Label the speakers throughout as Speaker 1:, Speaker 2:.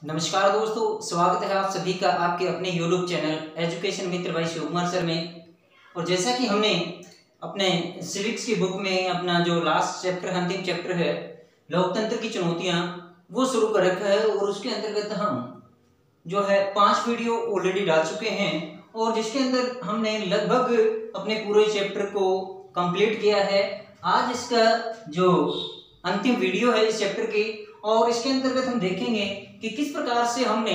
Speaker 1: नमस्कार दोस्तों, स्वागत है आप सभी का आपके अपने YouTube चैनल एजुकेशन मित्र भाई शिव कुमार सर में। और जैसा कि हमने अपने सिविक्स की बुक में अपना जो लास्ट चैप्टर अंतिम चैप्टर है लोकतंत्र की चुनौतियां वो शुरू कर रखा है और उसके अंतर्गत हम जो है 5 वीडियो ऑलरेडी डाल चुके हैं और जिसके अंदर हमने लगभग अपने पूरे चैप्टर को कंप्लीट किया है। आज इसका जो अंतिम वीडियो है इस चैप्टर की और इसके अंतर्गत हम देखेंगे कि किस प्रकार से हमने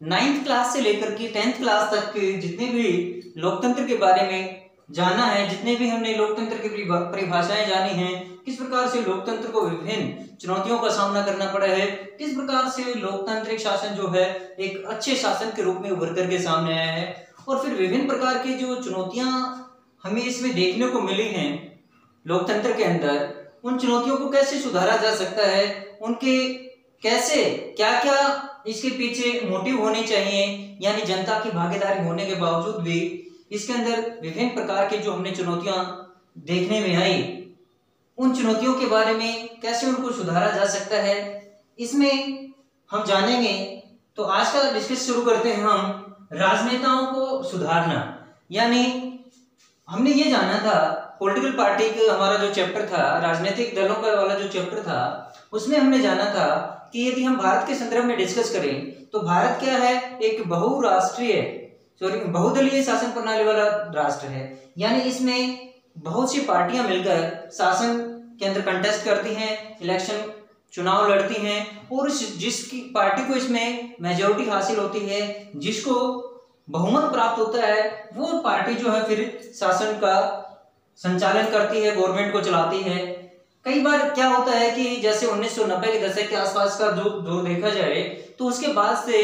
Speaker 1: 9th क्लास से लेकर के 10th क्लास तक के जितने भी लोकतंत्र के बारे में जाना है, जितने भी हमने लोकतंत्र की परिभाषाएं जानी हैं, किस प्रकार से लोकतंत्र को विभिन्न चुनौतियों का सामना करना पड़ा है, किस प्रकार से लोकतांत्रिक शासन जो है एक अच्छे शासन के रूप में उभर करके सामने आया है और फिर विभिन्न प्रकार की जो चुनौतियां हमें इसमें देखने को मिली हैं लोकतंत्र के अंदर, उन चुनौतियों को कैसे सुधारा जा सकता है, उनके कैसे क्या क्या इसके पीछे मोटिव होने चाहिए, यानी जनता की भागीदारी होने के बावजूद भी इसके अंदर विभिन्न प्रकार की जो हमने चुनौतियां देखने में आई, उन चुनौतियों के बारे में कैसे उनको सुधारा जा सकता है, इसमें हम जानेंगे। तो आज का डिस्कस शुरू करते हैं हम राजनेताओं को सुधारना। यानी हमने ये जाना था पॉलिटिकल पार्टी का हमारा जो चैप्टर था, राजनीतिक दलों का वाला जो चैप्टर था, उसमें हमने जाना था कि यदि हम भारत के संदर्भ में डिस्कस करें तो भारत क्या है, एक बहुदलीय शासन प्रणाली वाला राष्ट्र है। यानी इसमें बहुत सी पार्टियां मिलकर शासन के अंदर कंटेस्ट करती हैं, इलेक्शन चुनाव लड़ती हैं और जिसकी पार्टी को इसमें मेजोरिटी हासिल होती है, जिसको बहुमत प्राप्त होता है, वो पार्टी जो है फिर शासन का संचालन करती है, गवर्नमेंट को चलाती है। कई बार क्या होता है कि जैसे 1990 के दशक के आसपास का जो दौर देखा जाए तो उसके बाद से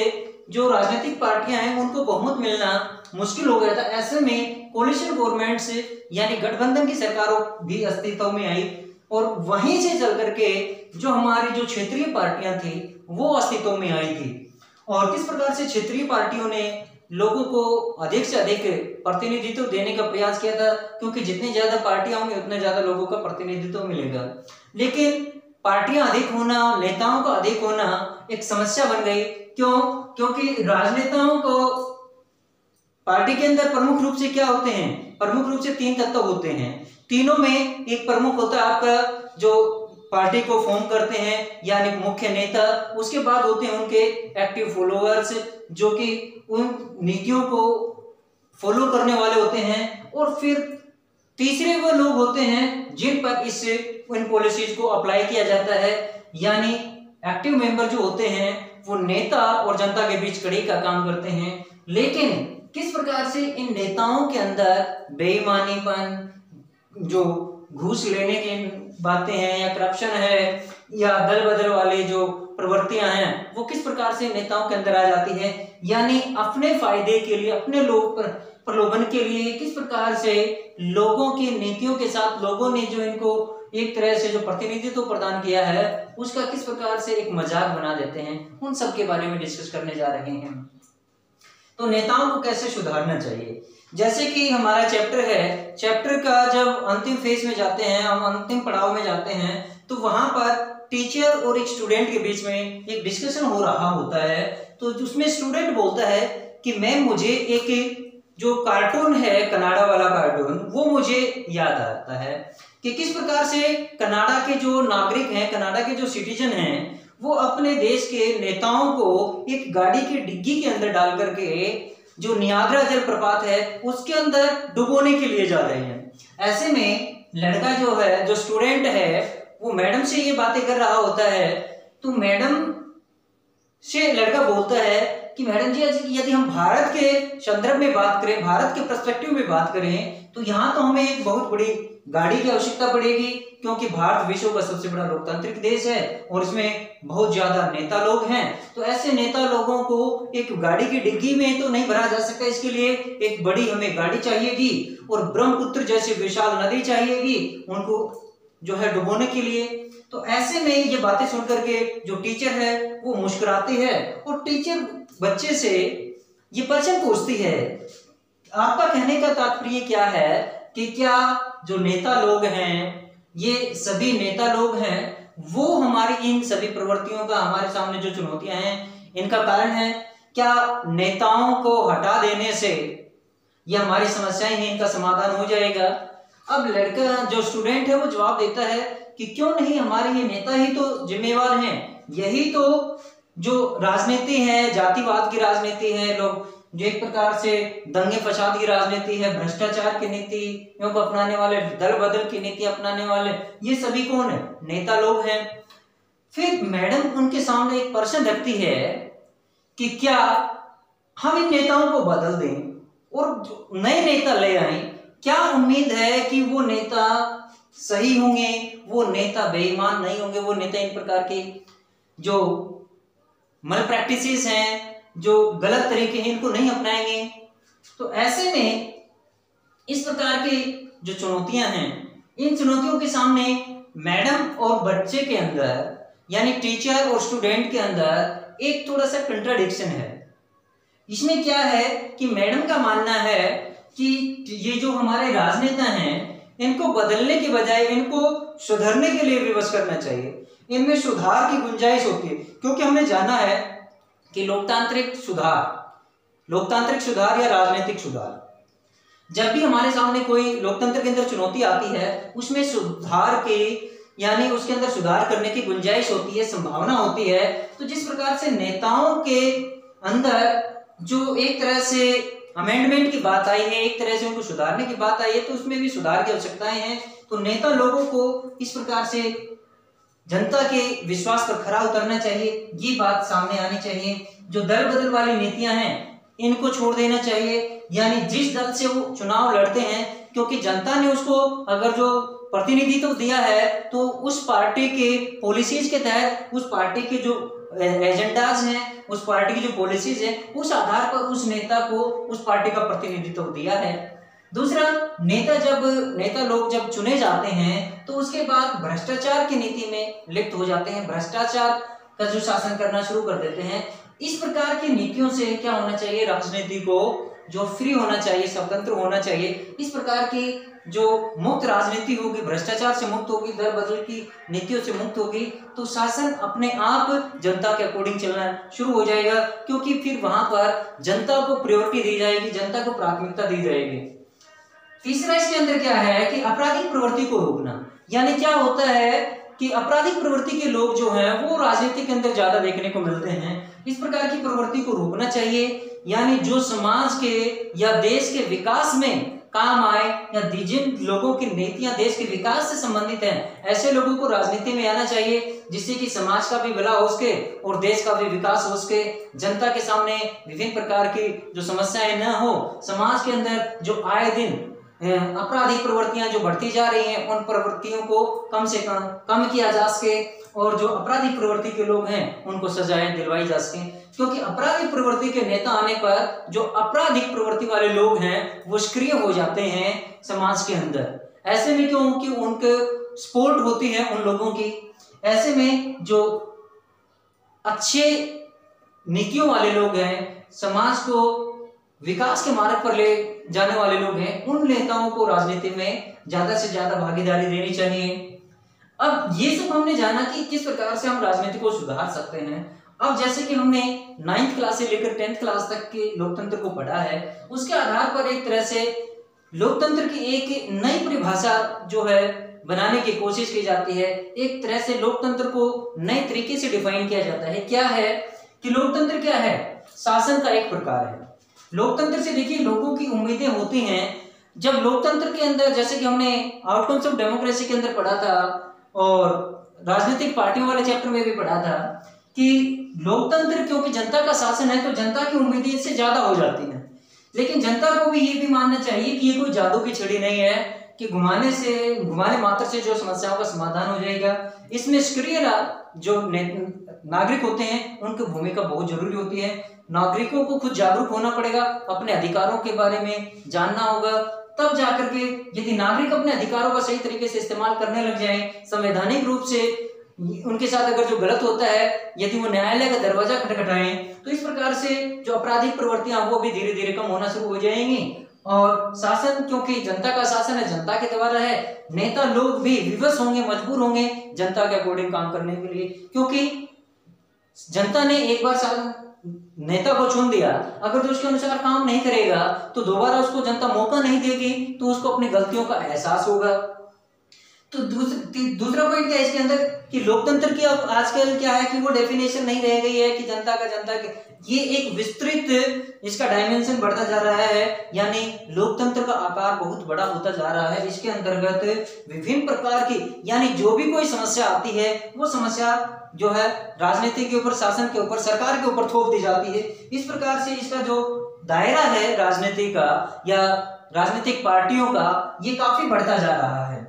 Speaker 1: जो राजनीतिक पार्टियां हैं उनको बहुमत मिलना मुश्किल हो गया था। ऐसे में कोलिशन गवर्नमेंट्स यानी गठबंधन की सरकारों भी अस्तित्व में आई और वहीं से चल करके जो हमारी जो क्षेत्रीय पार्टियां थी वो अस्तित्व में आई थी। और किस प्रकार से क्षेत्रीय पार्टियों ने लोगों को अधिक से अधिक प्रतिनिधित्व देने का प्रयास किया था, क्योंकि जितनी ज्यादा पार्टियां होंगी उतने ज्यादा लोगों का प्रतिनिधित्व मिलेगा। लेकिन पार्टियां अधिक होना, नेताओं का अधिक होना एक समस्या बन गई। क्यों? क्योंकि राजनेताओं को पार्टी के अंदर प्रमुख रूप से क्या होते हैं, प्रमुख रूप से 3 तत्व होते हैं। तीनों में एक प्रमुख होता है आपका जो पार्टी को फॉर्म करते हैं यानी मुख्य नेता, उसके बाद होते हैं उनके एक्टिव फॉलोअर्स जो कि उन नीतियों को फॉलो करने वाले होते हैं, और फिर तीसरे वो लोग होते हैं जिन पर इन पॉलिसीज को अप्लाई किया जाता है। यानी एक्टिव मेंबर जो होते हैं वो नेता और जनता के बीच कड़ी का काम करते हैं। लेकिन किस प्रकार से इन नेताओं के अंदर बेईमानीपन, जो घूस लेने की बातें हैं या करप्शन है या दल बदल वाले जो प्रवृत्तियां हैं, वो किस प्रकार से नेताओं के अंदर आ जाती है। यानी अपने फायदे के लिए, अपने लोग पर प्रलोभन के लिए किस प्रकार से लोगों की नीतियों के साथ लोगों ने जो इनको एक तरह से जो प्रतिनिधित्व प्रदान किया है उसका किस प्रकार से एक मजाक बना देते हैं, उन सब के बारे में डिस्कस करने जा रहे हैं। तो नेताओं को कैसे सुधारना चाहिए, जैसे कि हमारा चैप्टर है, चैप्टर का जब अंतिम फेज में जाते हैं, हम अंतिम पड़ाव में जाते हैं, तो वहां पर टीचर और एक स्टूडेंट के बीच में एक डिस्कशन हो रहा होता है। तो उसमें स्टूडेंट बोलता है कि मैम मुझे एक जो कार्टून है, कनाडा वाला कार्टून, वो मुझे याद आता है कि किस प्रकार से कनाडा के जो नागरिक हैं, कनाडा के जो सिटीजन हैं, वो अपने देश के नेताओं को एक गाड़ी की डिग्गी के अंदर डाल करके जो नियाग्रा जलप्रपात है उसके अंदर डुबोने के लिए जा रहे हैं। ऐसे में लड़का जो है, जो स्टूडेंट है, वो मैडम से ये बातें कर रहा होता है। तो मैडम से लड़का बोलता है कि मैडम जी, यदि हम भारत के संदर्भ में बात करें, भारत के पर्सपेक्टिव में बात करें, तो यहाँ तो हमें एक बहुत बड़ी गाड़ी की आवश्यकता पड़ेगी, क्योंकि भारत विश्व का सबसे बड़ा लोकतांत्रिक देश है और इसमें बहुत ज्यादा नेता लोग हैं। तो ऐसे नेता लोगों को एक गाड़ी की डिग्गी में तो नहीं भरा जा सकता, इसके लिए एक बड़ी हमें गाड़ी चाहिएगी और ब्रह्मपुत्र जैसी विशाल नदी चाहिएगी उनको जो है डुबोने के लिए। तो ऐसे में ये बातें सुन करके जो टीचर है वो मुस्कुराती है और टीचर बच्चे से ये प्रश्न पूछती है, आपका कहने का तात्पर्य क्या है कि क्या जो नेता लोग हैं, ये सभी नेता लोग हैं, वो हमारी इन सभी प्रवृत्तियों का, हमारे सामने जो चुनौतियां हैं, इनका कारण है क्या नेताओं को हटा देने से ये हमारी समस्याएं हैं इनका समाधान हो जाएगा? अब लड़का जो स्टूडेंट है वो जवाब देता है कि क्यों नहीं, हमारे ये नेता ही तो जिम्मेवार हैं, यही तो जो राजनीति है, जातिवाद की राजनीति है, लोग जो एक प्रकार से दंगे फसाद की राजनीति है, भ्रष्टाचार की नीतियों को अपनाने वाले, दल बदल की नीति अपनाने वाले, ये सभी कौन है? नेता लोग हैं। फिर मैडम उनके सामने एक प्रश्न रखती है कि क्या हम इन नेताओं को बदल दें और नए नेता ले आए? क्या उम्मीद है कि वो नेता सही होंगे, वो नेता बेईमान नहीं होंगे, वो नेता इन प्रकार के जो मल प्रैक्टिसेस हैं, जो गलत तरीके हैं, इनको नहीं अपनाएंगे? तो ऐसे में इस प्रकार की जो चुनौतियां हैं, इन चुनौतियों के सामने मैडम और बच्चे के अंदर यानी टीचर और स्टूडेंट के अंदर एक थोड़ा सा कंट्राडिक्शन है। इसमें क्या है कि मैडम का मानना है कि ये जो हमारे राजनेता हैं इनको बदलने के बजाय इनको सुधरने के लिए विवश करना चाहिए, इनमें सुधार की गुंजाइश होती है। क्योंकि हमने जाना है कि लोकतांत्रिक सुधार या राजनीतिक सुधार, जब भी हमारे सामने कोई लोकतंत्र के अंदर चुनौती आती है उसमें सुधार के यानी उसके अंदर सुधार करने की गुंजाइश होती है, संभावना होती है। तो जिस प्रकार से नेताओं के अंदर जो एक तरह से अमेंडमेंट की बात आई है, एक तरह से उनको सुधारने की बात आई है, तो उसमें भी सुधार की आवश्यकताएं हैं। तो नेता लोगों को इस प्रकार से जनता के विश्वास पर खरा उतरना चाहिए, ये बात सामने आनी चाहिए। जो दल बदल वाली नीतियां हैं इनको छोड़ देना चाहिए, यानी जिस दल से वो चुनाव लड़ते हैं, क्योंकि जनता ने उसको अगर जो प्रतिनिधित्व दिया है तो उस पार्टी के पॉलिसीज के तहत, उस पार्टी के जो एजेंडाज हैं, उस पार्टी की जो पॉलिसीज है, उस आधार पर उस नेता को उस पार्टी का प्रतिनिधित्व दिया है। दूसरा, नेता लोग जब चुने जाते हैं तो उसके बाद भ्रष्टाचार की नीति में लिप्त हो जाते हैं, भ्रष्टाचार का जो शासन करना शुरू कर देते हैं। इस प्रकार की नीतियों से क्या होना चाहिए, राजनीति को जो फ्री होना चाहिए, स्वतंत्र होना चाहिए। इस प्रकार की जो मुक्त राजनीति होगी, भ्रष्टाचार से मुक्त होगी, दल बदल की नीतियों से मुक्त होगी, तो शासन अपने आप जनता के अकॉर्डिंग चलना शुरू हो जाएगा, क्योंकि फिर वहां पर जनता को प्रायोरिटी दी जाएगी, जनता को प्राथमिकता दी जाएगी। तीसरा इसके अंदर क्या है कि आपराधिक प्रवृत्ति को रोकना, यानी क्या होता है कि आपराधिक प्रवृत्ति के लोग जो हैं वो राजनीति के अंदर ज्यादा देखने को मिलते हैं। इस प्रकार की प्रवृत्ति को रोकना चाहिए, यानी जो समाज के या देश के विकास में काम आए या जिन लोगों की नीतियां देश के विकास से संबंधित हैं, ऐसे लोगों को राजनीति में आना चाहिए, जिससे कि समाज का भी भला हो सके और देश का भी विकास हो सके। जनता के सामने विभिन्न प्रकार की जो समस्याएं न हो, समाज के अंदर जो आए दिन आपराधिक प्रवृत्तियां जो बढ़ती जा रही हैं, उन प्रवृत्तियों को कम से कम किया जा सके और जो आपराधिक प्रवृत्ति के लोग हैं उनको सजाएं दिलवाई जा सके। क्योंकि आपराधिक प्रवृत्ति के नेता आने पर जो आपराधिक प्रवृत्ति वाले लोग हैं वो सक्रिय हो जाते हैं समाज के अंदर। ऐसे में क्योंकि उनके सपोर्ट होती है उन लोगों की, ऐसे में जो अच्छे नीतियों वाले लोग हैं, समाज को विकास के मार्ग पर ले जाने वाले लोग हैं, उन नेताओं को राजनीति में ज्यादा से ज्यादा भागीदारी देनी चाहिए। अब ये सब हमने जाना कि किस प्रकार से हम राजनीति को सुधार सकते हैं। अब जैसे कि हमने 9th क्लास से लेकर 10th क्लास तक के लोकतंत्र को पढ़ा है, उसके आधार पर एक तरह से लोकतंत्र की एक नई परिभाषा जो है बनाने की कोशिश की जाती है। एक तरह से लोकतंत्र को नए तरीके से डिफाइन किया जाता है। क्या है कि लोकतंत्र क्या है? शासन का एक प्रकार है। लोकतंत्र से देखिए लोगों की उम्मीदें होती हैं। जब लोकतंत्र के अंदर, जैसे कि हमने आउटकम्स ऑफ डेमोक्रेसी के अंदर पढ़ा था और राजनीतिक पार्टियों वाले चैप्टर में भी पढ़ा था कि लोकतंत्र क्योंकि जनता का शासन है तो जनता की उम्मीदें इससे ज्यादा हो जाती हैं। लेकिन जनता को भी ये भी मानना चाहिए कि ये कोई जादू की छड़ी नहीं है कि घुमाने मात्र से जो समस्याओं का समाधान हो जाएगा। इसमें सक्रिय जो नागरिक होते हैं उनकी भूमिका बहुत जरूरी होती है। नागरिकों को खुद जागरूक होना पड़ेगा, अपने अधिकारों के बारे में जानना होगा, तब जाकर के यदि नागरिक अपने अधिकारों का सही तरीके से इस्तेमाल करने लग जाए, संवैधानिक रूप से उनके साथ अगर जो गलत होता है यदि वो न्यायालय का दरवाजा खटखटाएं, तो इस प्रकार से जो आपराधिक प्रवृत्तियां वो भी धीरे धीरे कम होना शुरू हो जाएंगी। और शासन, क्योंकि जनता का शासन है, जनता के द्वारा है, नेता लोग भी विवश होंगे, मजबूर होंगे जनता के अकॉर्डिंग काम करने के लिए। क्योंकि जनता ने एक बार नेता को चुन दिया, अगर तो उसके अनुसार काम नहीं करेगा तो दोबारा उसको जनता मौका नहीं देगी, तो उसको अपनी गलतियों का एहसास होगा। तो दूसरा पॉइंट क्या है इसके अंदर कि लोकतंत्र की अब आजकल क्या है कि वो डेफिनेशन नहीं रह गई है कि जनता का ये एक विस्तृत इसका डायमेंशन बढ़ता जा रहा है, यानी लोकतंत्र का आकार बहुत बड़ा होता जा रहा है। इसके अंतर्गत विभिन्न प्रकार की, यानी जो भी कोई समस्या आती है वो समस्या जो है राजनीति के ऊपर, शासन के ऊपर, सरकार के ऊपर थोप दी जाती है। इस प्रकार से इसका जो दायरा है राजनीति का या राजनीतिक पार्टियों का, ये काफी बढ़ता जा रहा है।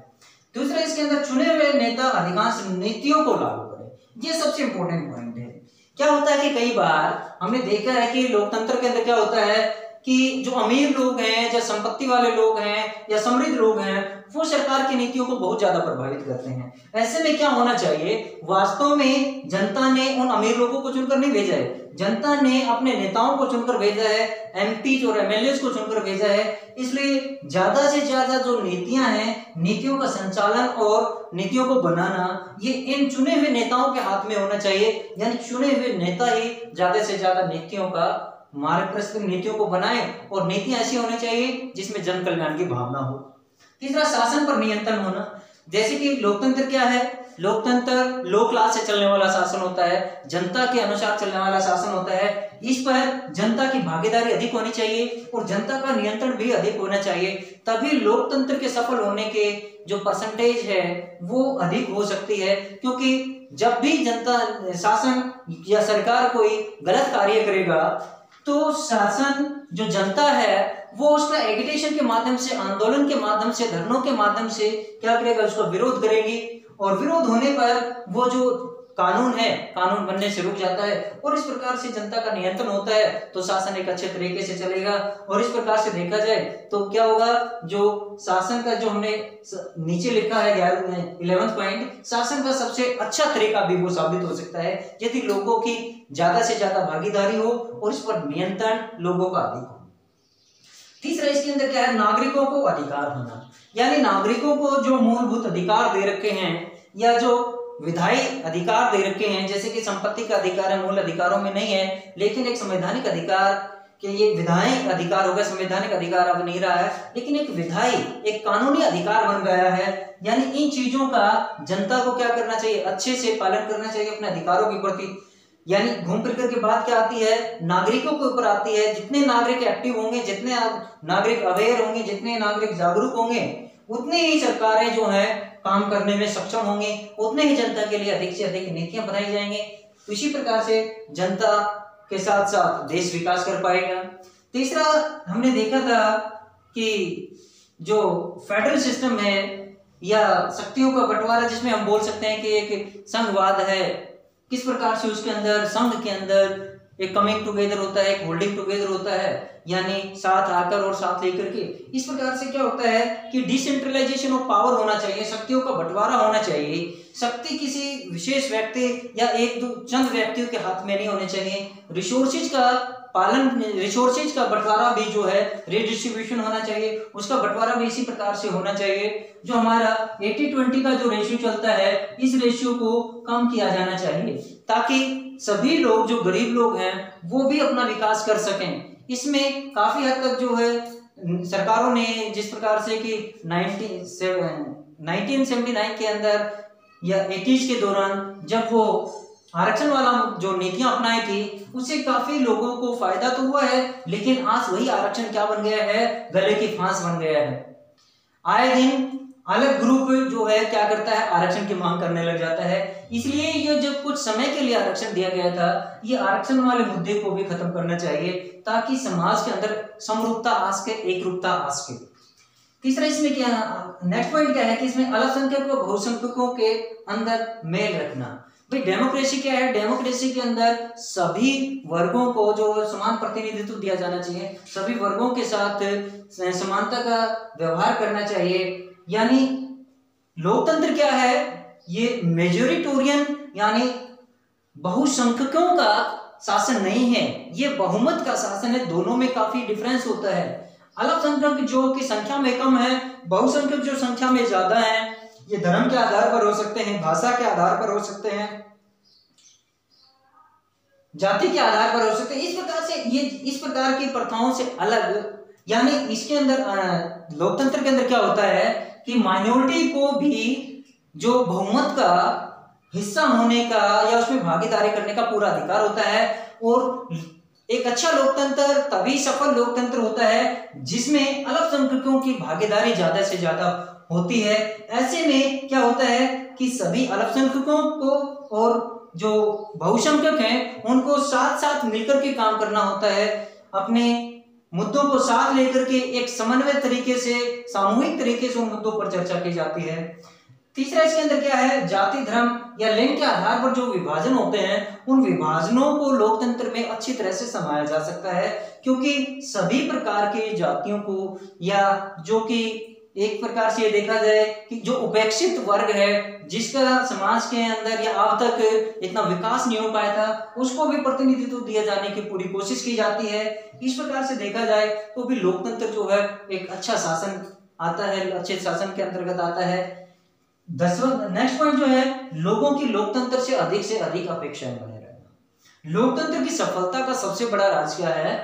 Speaker 1: दूसरा, इसके अंदर चुने हुए नेता अधिकांश नीतियों को लागू करें, ये सबसे इंपॉर्टेंट पॉइंट है। क्या होता है कि कई बार हमने देखा है कि लोकतंत्र के अंदर क्या होता है कि जो अमीर लोग हैं, जो संपत्ति वाले लोग हैं या समृद्ध लोग हैं, वो सरकार की नीतियों को बहुत ज्यादा प्रभावित करते हैं। ऐसे में क्या होना चाहिए, वास्तव में जनता ने उन अमीर लोगों को चुनकर नहीं भेजा है, जनता ने अपने नेताओं को चुनकर भेजा है, एमपी और एमएलए को चुनकर भेजा है। इसलिए ज्यादा से ज्यादा जो नीतियां हैं, नीतियों का संचालन और नीतियों को बनाना, ये इन चुने हुए नेताओं के हाथ में होना चाहिए। यानी चुने हुए नेता ही ज्यादा से ज्यादा नीतियों का मार्ग प्रस्तुत, नीतियों को बनाए, और नीतियां ऐसी होनी चाहिए जिसमें जन कल्याण की भावना हो। तीसरा, शासन पर नियंत्रण होना। जैसे कि लोकतंत्र क्या है, लोकतंत्र लो क्लास से चलने वाला शासन होता है, जनता के अनुसार चलने वाला शासन होता है। इस पर जनता की भागीदारी अधिक होनी चाहिए और जनता का नियंत्रण भी अधिक होना चाहिए, तभी लोकतंत्र के सफल होने के जो परसेंटेज है वो अधिक हो सकती है। क्योंकि जब भी जनता, शासन या सरकार कोई गलत कार्य करेगा तो शासन, जो जनता है, वो उसका एगिटेशन के माध्यम से, आंदोलन के माध्यम से, धरनों के माध्यम से क्या करेगा, उसका विरोध करेगी, और विरोध होने पर वो जो कानून है, कानून बनने से रुक जाता है, और इस प्रकार से जनता का नियंत्रण होता है, तो शासन एक अच्छे तरीके से चलेगा। और इस प्रकार से देखा जाए तो क्या होगा, जो शासन का जो हमने नीचे लिखा है 11th पॉइंट, शासन का सबसे अच्छा तरीका भी वो साबित हो सकता है यदि लोगों की ज्यादा से ज्यादा भागीदारी हो और इस पर नियंत्रण लोगों का अधिक हो। तीसरा, इसके अंदर क्या है, नागरिकों को अधिकार होना। यानी नागरिकों को जो मूलभूत अधिकार दे रखे हैं या जो विधायी अधिकार दे रखे हैं, जैसे कि संपत्ति का अधिकार है, मूल अधिकारों में नहीं है, लेकिन एक संवैधानिक अधिकार कि ये विधायी अधिकार होगा, संवैधानिक अधिकार अब नहीं रहा है, लेकिन एक विधायी, एक कानूनी अधिकार बन गया है। यानी इन चीजों का जनता को क्या करना चाहिए, अच्छे से पालन करना चाहिए अपने अधिकारों के प्रति। यानी घूम फिर करके बात क्या आती है, नागरिकों के ऊपर आती है। जितने नागरिक एक्टिव होंगे, जितने नागरिक अवेयर होंगे, जितने नागरिक जागरूक होंगे, उतनी ही सरकारें जो है काम करने में सक्षम होंगे, उतने ही जनता के लिए अधिक से अधिक नीतियां बनाई जाएंगे। इसी प्रकार से जनता के साथ साथ देश विकास कर पाएगा। तीसरा, हमने देखा था कि जो फेडरल सिस्टम है या शक्तियों का बंटवारा, जिसमें हम बोल सकते हैं कि एक संघवाद है, किस प्रकार से उसके अंदर, संघ के अंदर एक कमिंग टुगेदर होता है, एक होल्डिंग टुगेदर होता है, यानी साथ आकर और साथ लेकर के। इस प्रकार से क्या होता है कि डिसेंट्रलाइजेशन ऑफ पावर होना चाहिए, शक्तियों का बंटवारा होना चाहिए। शक्ति किसी विशेष व्यक्ति या एक दो चंद व्यक्तियों के हाथ में नहीं होने चाहिए। रिसोर्सेज का पालन, रिसोर्सेज का बंटवारा भी जो है रिडिस्ट्रीब्यूशन होना चाहिए, उसका बंटवारा भी इसी प्रकार से होना चाहिए। जो हमारा 80-20 का जो रेशियो चलता है, इस रेशियो को कम किया जाना चाहिए, ताकि सभी लोग, जो गरीब लोग हैं, वो भी अपना विकास कर सकें। इसमें काफी हद तक जो है सरकारों ने जिस प्रकार से कि 1979 के अंदर या 80s के दौरान जब वो आरक्षण वाला जो नीतियां अपनाई थी, उससे काफी लोगों को फायदा तो हुआ है, लेकिन आज वही आरक्षण क्या बन गया है, गले की फांस बन गया है। आए दिन अलग ग्रुप जो है क्या करता है, आरक्षण की मांग करने लग जाता है। इसलिए ये जब कुछ समय के लिए आरक्षण दिया गया था, ये आरक्षण वाले मुद्दे को भी खत्म करना चाहिए, ताकि समाज के अंदर समरूपता आ सके, एकरूपता आ सके। तीसरा, इसमें क्या, नेक्स्ट पॉइंट क्या है कि इसमें अल्पसंख्यक व बहुसंख्यकों के अंदर मेल रखना। भाई डेमोक्रेसी क्या है, डेमोक्रेसी के अंदर सभी वर्गों को जो समान प्रतिनिधित्व दिया जाना चाहिए, सभी वर्गों के साथ समानता का व्यवहार करना चाहिए। यानी लोकतंत्र क्या है, ये मेजोरिटोरियन यानी बहुसंख्यकों का शासन नहीं है, ये बहुमत का शासन है। दोनों में काफी डिफरेंस होता है। अल्पसंख्यक जो कि संख्या में कम है, बहुसंख्यक जो संख्या में ज्यादा है, ये धर्म के आधार पर हो सकते हैं, भाषा के आधार पर हो सकते हैं, जाति के आधार पर हो सकते हैं। इस प्रकार से ये इस प्रकार की प्रथाओं से अलग, यानी इसके अंदर लोकतंत्र के अंदर क्या होता है कि माइनॉरिटी को भी जो बहुमत का हिस्सा होने का या उसमें भागीदारी करने का पूरा अधिकार होता है। और एक अच्छा लोकतंत्र तभी सफल लोकतंत्र होता है जिसमें अल्पसंख्यकों की भागीदारी ज्यादा से ज्यादा होती है। ऐसे में क्या होता है कि सभी अल्पसंख्यकों को और जो बहुसंख्यक हैं उनको साथ साथ मिलकर के काम करना होता है, अपने मुद्दों को साथ लेकर के एक समन्वय तरीके से, सामूहिक तरीके से उन मुद्दों पर चर्चा की जाती है। तीसरा इसके अंदर क्या है, जाति धर्म या लिंग के आधार पर जो विभाजन होते हैं उन विभाजनों को लोकतंत्र में अच्छी तरह से संभाला जा सकता है, क्योंकि सभी प्रकार के जातियों को या जो कि एक प्रकार से ये देखा जाए कि जो उपेक्षित वर्ग है जिसका समाज के अंदर या अब तक इतना विकास नहीं हो पाया था उसको भी प्रतिनिधित्व दिया जाने की पूरी कोशिश की जाती है। इस प्रकार से देखा जाए तो भी लोकतंत्र जो है एक अच्छा शासन आता है, अच्छे शासन के अंतर्गत आता है। 10वां नेक्स्ट पॉइंट जो है, लोगों की लोकतंत्र से अधिक अपेक्षाएं बने रहना। लोकतंत्र की सफलता का सबसे बड़ा राज क्या है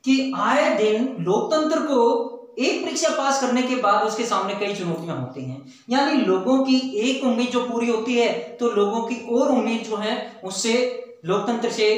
Speaker 1: कि आए दिन लोकतंत्र को एक परीक्षा पास करने के बाद उसके सामने कई चुनौतियां होती हैं, यानी लोगों की एक उम्मीद जो पूरी होती है तो लोगों की और उम्मीद जो है उससे लोकतंत्र से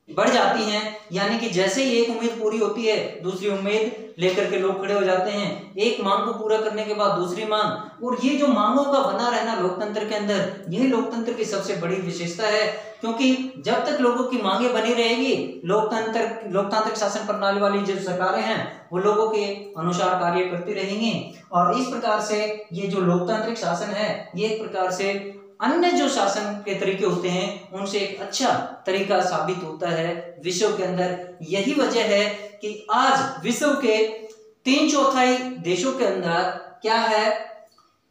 Speaker 1: बढ़ जाती हैं। यानी कि जैसे ही एक उम्मीद पूरी होती है दूसरी उम्मीद लेकर के लोग खड़े हो जाते हैं, एक मांग को पूरा करने के बाद दूसरी मांग, और ये जो मांगों का बना रहना लोकतंत्र के अंदर, यही लोकतंत्र की सबसे बड़ी विशेषता है। क्योंकि जब तक लोगों की मांगे बनी रहेगी, लोकतांत्रिक शासन प्रणाली वाली जो सरकारें हैं वो लोगों के अनुसार कार्य करती रहेंगी। और इस प्रकार से ये जो लोकतांत्रिक शासन है ये एक प्रकार से अन्य जो शासन के तरीके होते हैं उनसे एक अच्छा तरीका साबित होता है विश्व के अंदर। यही वजह है कि आज विश्व के 3/4 देशों के अंदर क्या है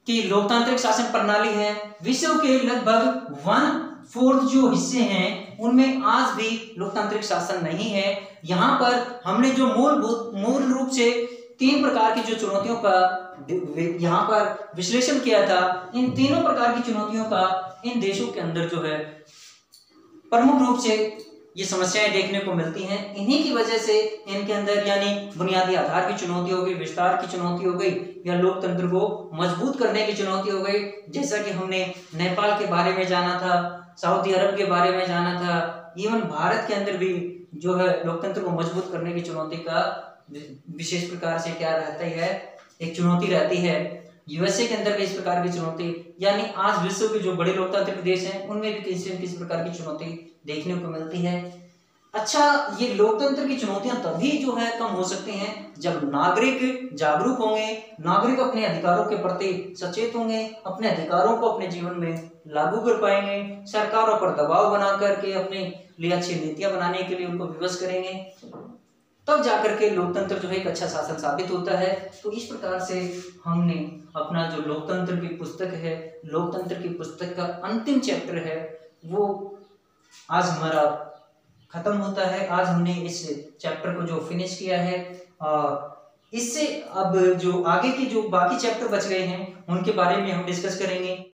Speaker 1: कि लोकतांत्रिक शासन प्रणाली है। विश्व के लगभग 1/4 जो हिस्से हैं उनमें आज भी लोकतांत्रिक शासन नहीं है। यहाँ पर हमने जो मूल रूप से 3 प्रकार की जो चुनौतियों का यहाँ पर विश्लेषण किया था, इन तीनों प्रकार की चुनौतियों का इन देशों के अंदर जो है प्रमुख रूप से ये समस्याएं देखने को मिलती हैं। इन्हीं की वजह से इनके अंदर यानी बुनियादी आधार की चुनौती हो गई, विस्तार की चुनौती हो गई, या लोकतंत्र को मजबूत करने की चुनौती हो गई। जैसा कि हमने नेपाल के बारे में जाना था, सऊदी अरब के बारे में जाना था, इवन भारत के अंदर भी जो है लोकतंत्र को मजबूत करने की चुनौती का विशेष प्रकार से क्या रहता है, एक चुनौती रहती है। यूएसए के अंदर भी इस प्रकार की चुनौती, यानी आज विश्व के जो बड़े लोकतांत्रिक देश हैं उनमें भी किसी न किसी प्रकार की चुनौती देखने को मिलती है। अच्छा, ये लोकतंत्र की चुनौतियां तभी जो है कम हो सकती हैं जब नागरिक जागरूक होंगे, नागरिक अपने अधिकारों के प्रति सचेत होंगे, अपने अधिकारों को अपने जीवन में लागू कर पाएंगे, सरकारों पर दबाव बना करके अपने लिए अच्छी नीतियां बनाने के लिए उनको विवश करेंगे, तब जाकर के लोकतंत्र जो है एक अच्छा शासन साबित होता है। तो इस प्रकार से हमने अपना जो लोकतंत्र की पुस्तक है, लोकतंत्र की पुस्तक का अंतिम चैप्टर है वो आज हमारा खत्म होता है। आज हमने इस चैप्टर को जो फिनिश किया है, और इससे अब जो आगे के जो बाकी चैप्टर बच गए हैं उनके बारे में हम डिस्कस करेंगे।